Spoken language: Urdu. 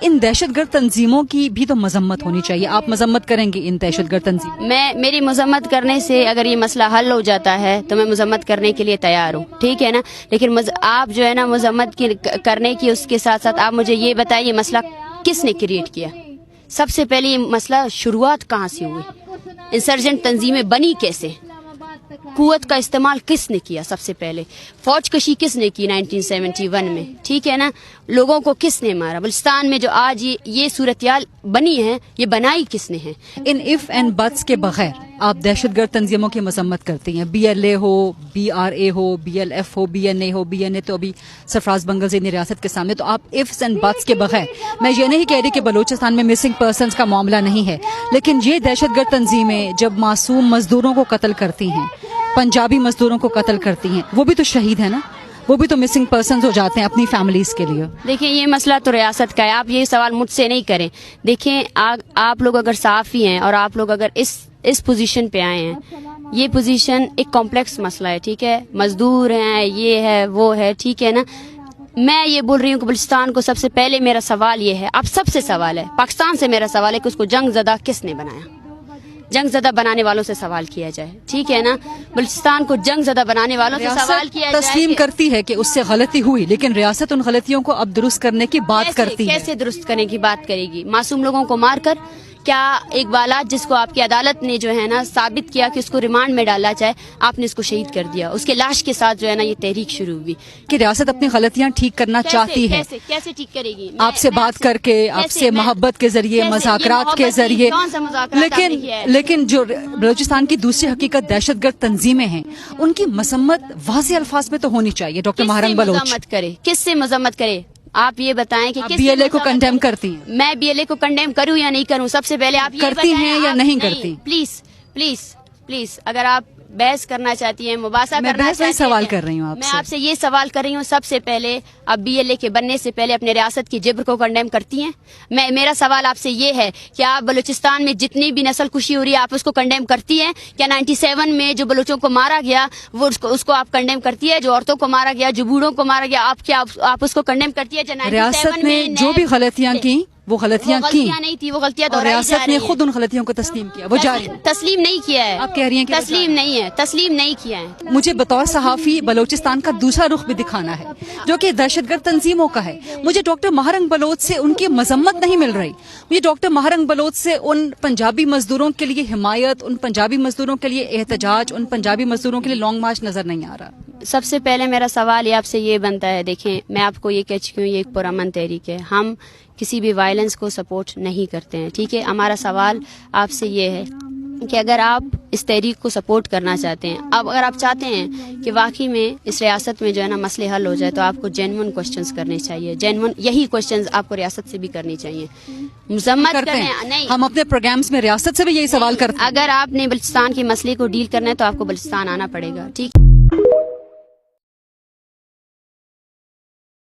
ان دہشت گرد تنظیموں کی بھی تو مذمت ہونی چاہیے. آپ مذمت کریں گے ان دہشت گرد تنظیموں؟ میری مذمت کرنے سے اگر یہ مسئلہ حل ہو جاتا ہے تو میں مذمت کرنے کے لیے تیار ہوں, ٹھیک ہے نا. لیکن آپ جو ہے نا مذمت کرنے کی اس کے ساتھ ساتھ آپ مجھے یہ بتائیں یہ مسئلہ کس نے کریٹ کیا؟ سب سے پہلے یہ مسئلہ شروعات کہاں سے ہوئی؟ انسرجنٹ تنظیمیں بنی کیسے؟ قوت کا استعمال کس نے کیا؟ سب سے پہلے فوج کشی کس نے کی 1971 میں, ٹھیک ہے نا. لوگوں کو کس نے مارا؟ بلوچستان میں جو آج یہ صورتحال بنی ہے یہ بنائی کس نے ہے؟ ان اف اینڈ بٹس کے بغیر آپ دہشت گرد تنظیموں کی مذمت کرتی ہیں. BLA ہو, BRA ہو, BLF ہو, BNA ہو. BNA تو ابھی سرفراز بنگل زینی ریاست کے سامنے. تو آپ افس اینڈ بٹس کے بغیر, میں یہ نہیں کہہ رہی کہ بلوچستان میں مسنگ پرسنز کا معاملہ نہیں ہے, لیکن یہ دہشت گرد تنظیمیں جب معصوم مزدوروں کو قتل کرتی ہیں, پنجابی مزدوروں کو قتل کرتی ہیں, وہ بھی تو شہید ہیں نا, وہ بھی تو مسنگ پرسنز ہو جاتے ہیں اپنی فیملیز کے لیے. دیکھیں یہ مسئلہ تو ریاست کا ہے, آپ یہ سوال مجھ سے نہیں کریں. دیکھیں آپ لوگ اگر صحافی ہیں اور آپ لوگ اگر اس پوزیشن پہ آئے ہیں, یہ پوزیشن ایک کمپلیکس مسئلہ ہے, ٹھیک ہے. مزدور ہیں, یہ ہے, وہ ہے, ٹھیک ہے نا. میں یہ بول رہی ہوں کہ بلوچستان کو سب سے پہلے میرا سوال یہ ہے, اب سب سے سوال ہے, پاکستان سے میرا سوال ہے کہ اس کو جنگ زدہ کس نے بنایا؟ جنگ زدہ بنانے والوں سے سوال کیا جائے, ٹھیک ہے نا. بلوچستان کو جنگ زدہ بنانے والوں سے سوال کیا جائے. تسلیم کرتی ہے کہ اس سے غلطی ہوئی, لیکن ریاست ان غلطیوں کو اب درست کرنے کی بات کرتی ہے. کیسے درست کرنے کی بات کرے گی؟ معصوم لوگوں کو مار کر؟ کیا اقبالات جس کو آپ کی عدالت نے جو ہے نا ثابت کیا کہ اس کو ریمانڈ میں ڈالا جائے, آپ نے اس کو شہید کر دیا, اس کے لاش کے ساتھ جو ہے نا یہ تحریک شروع ہوئی کہ ریاست اپنی غلطیاں ٹھیک کرنا چاہتی ہے. کیسے ٹھیک کرے گی؟ آپ سے بات کر کے, آپ سے محبت کے ذریعے, مذاکرات کے ذریعے. لیکن جو بلوچستان کی دوسری حقیقت دہشت گرد تنظیمیں ہیں, ان کی مذمت واضح الفاظ میں تو ہونی چاہیے. ڈاکٹر مہرنگ بلوچ کس سے مذمت کرے؟ آپ یہ بتائیں کہ BLA کو کنڈیم کرتی ہیں. میں BLA کو کنڈیم کروں یا نہیں کروں؟ سب سے پہلے آپ یہ کرتی ہیں یا نہیں کرتی؟ پلیز اگر آپ بحث کرنا چاہتی ہیں, مباحثہ کرنا چاہتی ہیں, سوال کر رہی ہوں آپ سے. میں آپ سے یہ سوال کر رہی ہوں, سب سے پہلے آپ BLA کے بننے سے پہلے اپنے ریاست کی جبر کو کنڈیم کرتی ہیں؟ میرا سوال آپ سے یہ ہے کہ آپ بلوچستان میں جتنی بھی نسل کشی ہو رہی ہے آپ اس کو کنڈیم کرتی ہیں کیا؟ 97 میں جو بلوچوں کو مارا گیا وہ اس کو آپ کنڈیم کرتی ہے؟ جو عورتوں کو مارا گیا, جو بوڑھوں کو مارا گیا, آپ اس کو کنڈیم کرتی ہے؟ ریاست نے جو بھی غلطیاں کی وہ غلطیاں کی نہیں تھی, وہ غلطیاں اور ریاست نے خود ان غلطیوں کو تسلیم کیا. وہ جاری تسلیم نہیں کیا ہے. آپ کہہ رہی ہیں کہ تسلیم نہیں کیا ہے. مجھے بطور صحافی بلوچستان کا دوسرا رخ بھی دکھانا ہے جو کہ دہشت گرد تنظیموں کا ہے. مجھے ڈاکٹر مہرنگ بلوچ سے ان کی مذمت نہیں مل رہی, مجھے ڈاکٹر مہرنگ بلوچ سے ان پنجابی مزدوروں کے لیے حمایت, ان پنجابی مزدوروں کے لیے احتجاج, ان پنجابی مزدوروں کے لیے لانگ مارچ نظر نہیں آ رہا. سب سے پہلے میرا سوال یہ آپ سے یہ بنتا ہے, دیکھیں میں آپ کو یہ کہہ چکی ہوں یہ ایک پرامن تحریک ہے, ہم کسی بھی وائلنس کو سپورٹ نہیں کرتے ہیں, ٹھیک ہے. ہمارا سوال آپ سے یہ ہے کہ اگر آپ اس تحریک کو سپورٹ کرنا چاہتے ہیں, اب اگر آپ چاہتے ہیں کہ واقعی میں اس ریاست میں جو ہے نا مسئلے حل ہو جائے, تو آپ کو جینون کوسچنز کرنے چاہیے. جینون یہی کوسچنز آپ کو ریاست سے بھی کرنی چاہیے. مذمت کرتے ہیں نہیں, ہم اپنے پروگرامز میں ریاست سے بھی یہی سوال کرتے ہیں. اگر آپ نے بلوچستان کے مسئلے کو ڈیل کرنا ہے تو آپ کو بلوچستان آنا پڑے گا, ٹھیک.